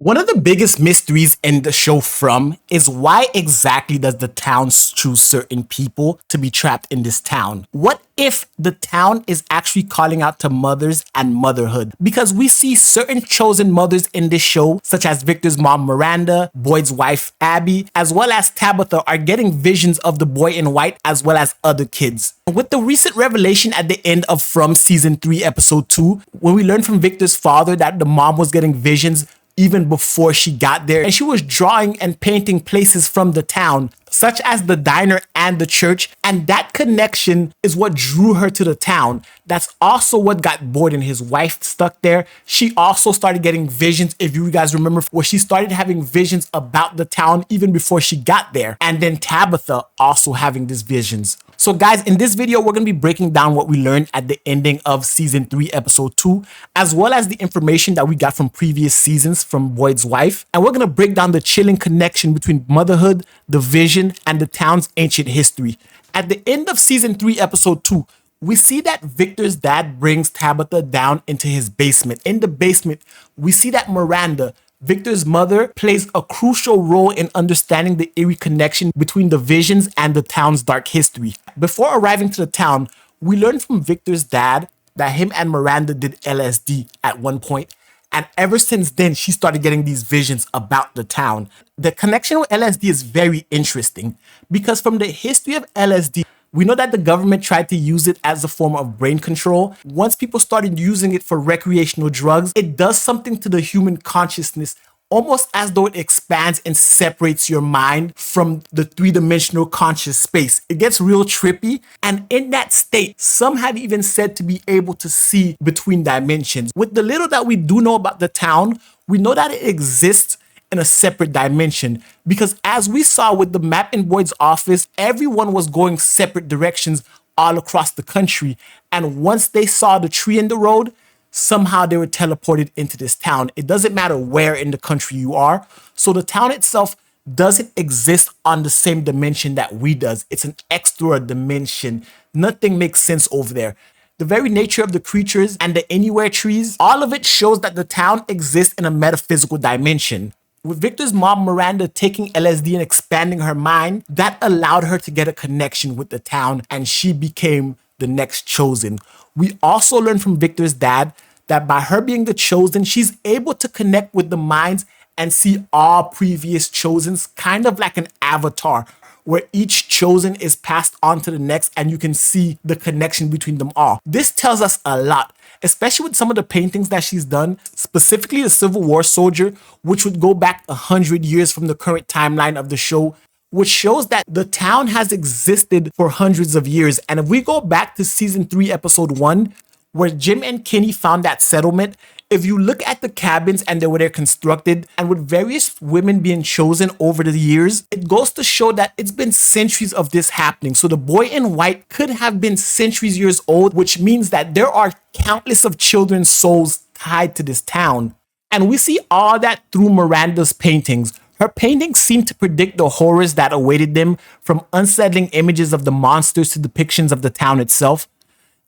One of the biggest mysteries in the show From is why exactly does the town choose certain people to be trapped in this town? What if the town is actually calling out to mothers and motherhood? Because we see certain chosen mothers in this show, such as Victor's mom Miranda, Boyd's wife Abby, as well as Tabitha, are getting visions of the boy in white as well as other kids. With the recent revelation at the end of From Season 3, Episode 2, when we learned from Victor's father that the mom was getting visions even before she got there, and she was drawing and painting places from the town, such as the diner and the church, and that connection is what drew her to the town. That's also what got Boyd and his wife stuck there. She also started getting visions, if you guys remember, where she started having visions about the town even before she got there, and then Tabitha also having these visions. So guys, in this video, we're going to be breaking down what we learned at the ending of Season 3, Episode 2, as well as the information that we got from previous seasons from Boyd's wife. And we're going to break down the chilling connection between motherhood, the vision, and the town's ancient history. At the end of Season 3, Episode 2, we see that Victor's dad brings Tabitha down into his basement. In the basement, we see that Miranda, Victor's mother, plays a crucial role in understanding the eerie connection between the visions and the town's dark history. Before arriving to the town, we learned from Victor's dad that him and Miranda did LSD at one point, and ever since then, she started getting these visions about the town. The connection with LSD is very interesting because from the history of LSD, we know that the government tried to use it as a form of brain control. Once people started using it for recreational drugs, it does something to the human consciousness, almost as though it expands and separates your mind from the three-dimensional conscious space. It gets real trippy, and in that state, some have even said to be able to see between dimensions. With the little that we do know about the town, we know that it exists in a separate dimension, because as we saw with the map in Boyd's office, everyone was going separate directions all across the country, and once they saw the tree in the road, somehow they were teleported into this town. It doesn't matter where in the country you are, so the town itself doesn't exist on the same dimension that we does. It's an extra dimension. Nothing makes sense over there. The very nature of the creatures and the anywhere trees, all of it shows that the town exists in a metaphysical dimension. With Victor's mom, Miranda, taking LSD and expanding her mind, that allowed her to get a connection with the town, and she became the next chosen. We also learned from Victor's dad that by her being the chosen, she's able to connect with the minds and see all previous chosens, kind of like an avatar, where each chosen is passed on to the next and you can see the connection between them all. This tells us a lot, especially with some of the paintings that she's done, specifically the Civil War soldier, which would go back 100 years from the current timeline of the show, which shows that the town has existed for hundreds of years. And if we go back to Season 3, Episode 1, where Jim and Kenny found that settlement, if you look at the cabins and the way they're constructed, and with various women being chosen over the years, it goes to show that it's been centuries of this happening. So the boy in white could have been centuries years old, which means that there are countless of children's souls tied to this town. And we see all that through Miranda's paintings. Her paintings seem to predict the horrors that awaited them, from unsettling images of the monsters to depictions of the town itself.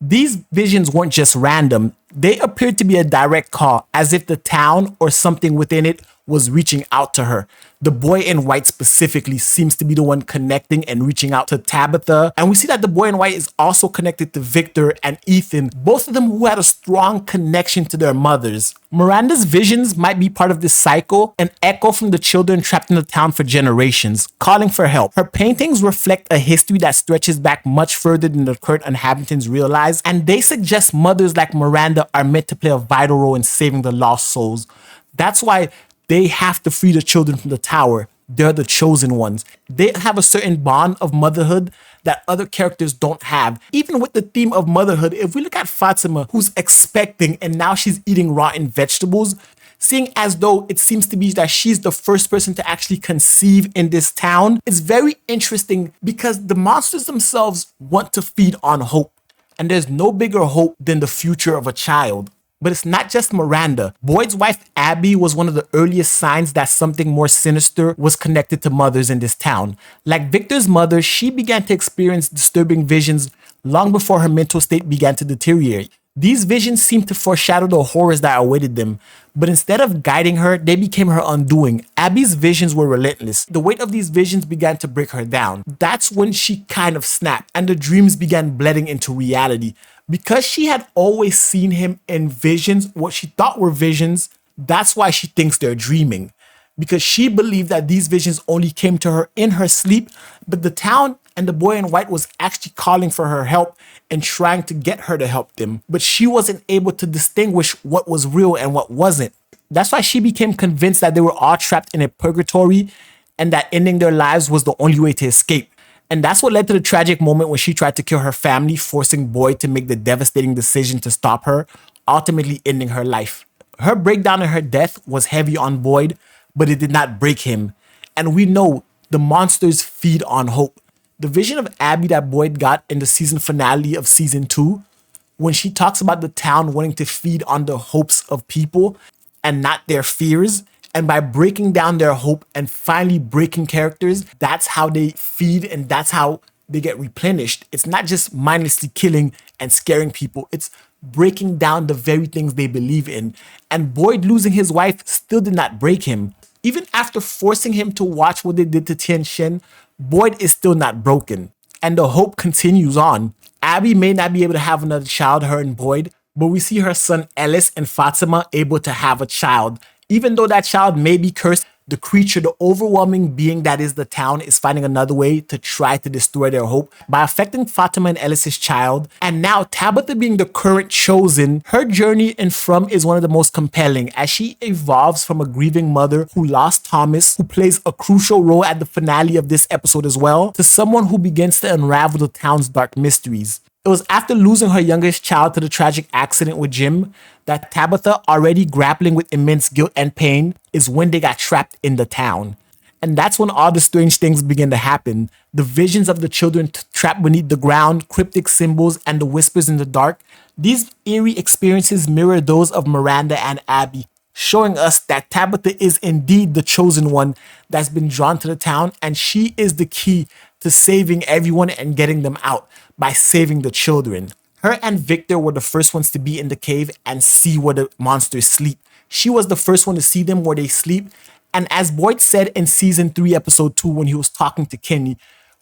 These visions weren't just random. They appeared to be a direct call, as if the town or something within it was reaching out to her. The boy in white specifically seems to be the one connecting and reaching out to Tabitha. And we see that the boy in white is also connected to Victor and Ethan, both of them who had a strong connection to their mothers. Miranda's visions might be part of this cycle, an echo from the children trapped in the town for generations, calling for help. Her paintings reflect a history that stretches back much further than the current inhabitants realize, and they suggest mothers like Miranda are meant to play a vital role in saving the lost souls. That's why they have to free the children from the tower. They're the chosen ones. They have a certain bond of motherhood that other characters don't have. Even with the theme of motherhood, if we look at Fatima, who's expecting and now she's eating rotten vegetables, seeing as though it seems to be that she's the first person to actually conceive in this town, it's very interesting because the monsters themselves want to feed on hope. And there's no bigger hope than the future of a child. But it's not just Miranda. Boyd's wife, Abby, was one of the earliest signs that something more sinister was connected to mothers in this town. Like Victor's mother, she began to experience disturbing visions long before her mental state began to deteriorate. These visions seemed to foreshadow the horrors that awaited them, but instead of guiding her, they became her undoing. Abby's visions were relentless. The weight of these visions began to break her down. That's when she kind of snapped, and the dreams began blending into reality. Because she had always seen him in visions, what she thought were visions, that's why she thinks they're dreaming. Because she believed that these visions only came to her in her sleep, but the town and the boy in white was actually calling for her help and trying to get her to help them. But she wasn't able to distinguish what was real and what wasn't. That's why she became convinced that they were all trapped in a purgatory and that ending their lives was the only way to escape. And that's what led to the tragic moment when she tried to kill her family, forcing Boyd to make the devastating decision to stop her, ultimately ending her life. Her breakdown and her death was heavy on Boyd, but it did not break him. And we know the monsters feed on hope. The vision of Abby that Boyd got in the season finale of season 2, when she talks about the town wanting to feed on the hopes of people and not their fears, and by breaking down their hope and finally breaking characters, that's how they feed and that's how they get replenished. It's not just mindlessly killing and scaring people, it's breaking down the very things they believe in. And Boyd losing his wife still did not break him. Even after forcing him to watch what they did to Tien Shin, Boyd is still not broken. And the hope continues on. Abby may not be able to have another child, her and Boyd, but we see her son Ellis and Fatima able to have a child. Even though that child may be cursed, the creature, the overwhelming being that is the town, is finding another way to try to destroy their hope by affecting Fatima and Ellis's child. And now Tabitha being the current chosen, her journey in From is one of the most compelling as she evolves from a grieving mother who lost Thomas, who plays a crucial role at the finale of this episode as well, to someone who begins to unravel the town's dark mysteries. It was after losing her youngest child to the tragic accident with Jim that Tabitha, already grappling with immense guilt and pain, is when they got trapped in the town. And that's when all the strange things begin to happen. The visions of the children trapped beneath the ground, cryptic symbols, and the whispers in the dark. These eerie experiences mirror those of Miranda and Abby, showing us that Tabitha is indeed the chosen one that's been drawn to the town, and she is the key to saving everyone and getting them out by saving the children. Her and Victor were the first ones to be in the cave and see where the monsters sleep. She was the first one to see them where they sleep. And as Boyd said in season 3, episode 2, when he was talking to Kenny,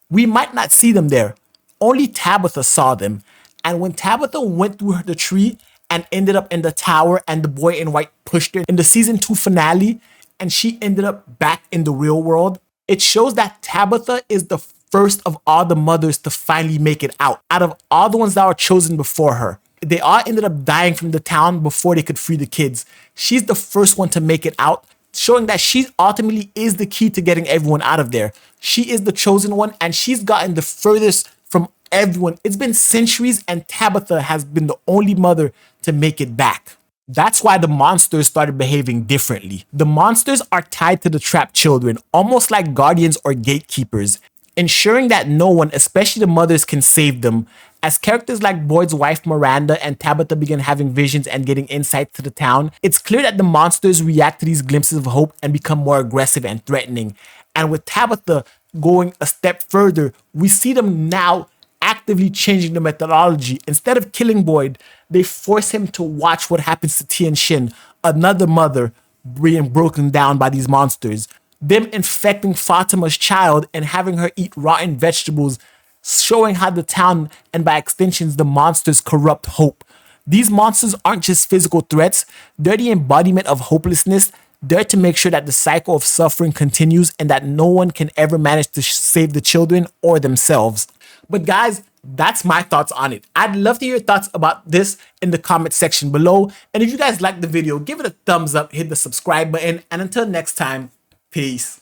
we might not see them there. Only Tabitha saw them. And when Tabitha went through the tree and ended up in the tower and the boy in white pushed her in the season 2 finale, and she ended up back in the real world, it shows that Tabitha is the first of all the mothers to finally make it out of all the ones that were chosen before her. They all ended up dying from the town before they could free the kids. She's the first one to make it out, showing that she ultimately is the key to getting everyone out of there. She is the chosen one, and she's gotten the furthest from everyone. It's been centuries, and Tabitha has been the only mother to make it back. That's why the monsters started behaving differently. The monsters are tied to the trapped children, almost like guardians or gatekeepers, ensuring that no one, especially the mothers, can save them. As characters like Boyd's wife Miranda and Tabitha begin having visions and getting insight to the town, it's clear that the monsters react to these glimpses of hope and become more aggressive and threatening. And with Tabitha going a step further, we see them now actively changing the methodology. Instead of killing Boyd, they force him to watch what happens to Tien Shin, another mother being broken down by these monsters. Them infecting Fatima's child and having her eat rotten vegetables, showing how the town and by extensions the monsters corrupt hope. These monsters aren't just physical threats, they're the embodiment of hopelessness. They're to make sure that the cycle of suffering continues and that no one can ever manage to save the children or themselves. But guys, that's my thoughts on it. I'd love to hear your thoughts about this in the comment section below. And if you guys liked the video, give it a thumbs up, hit the subscribe button, and until next time, peace.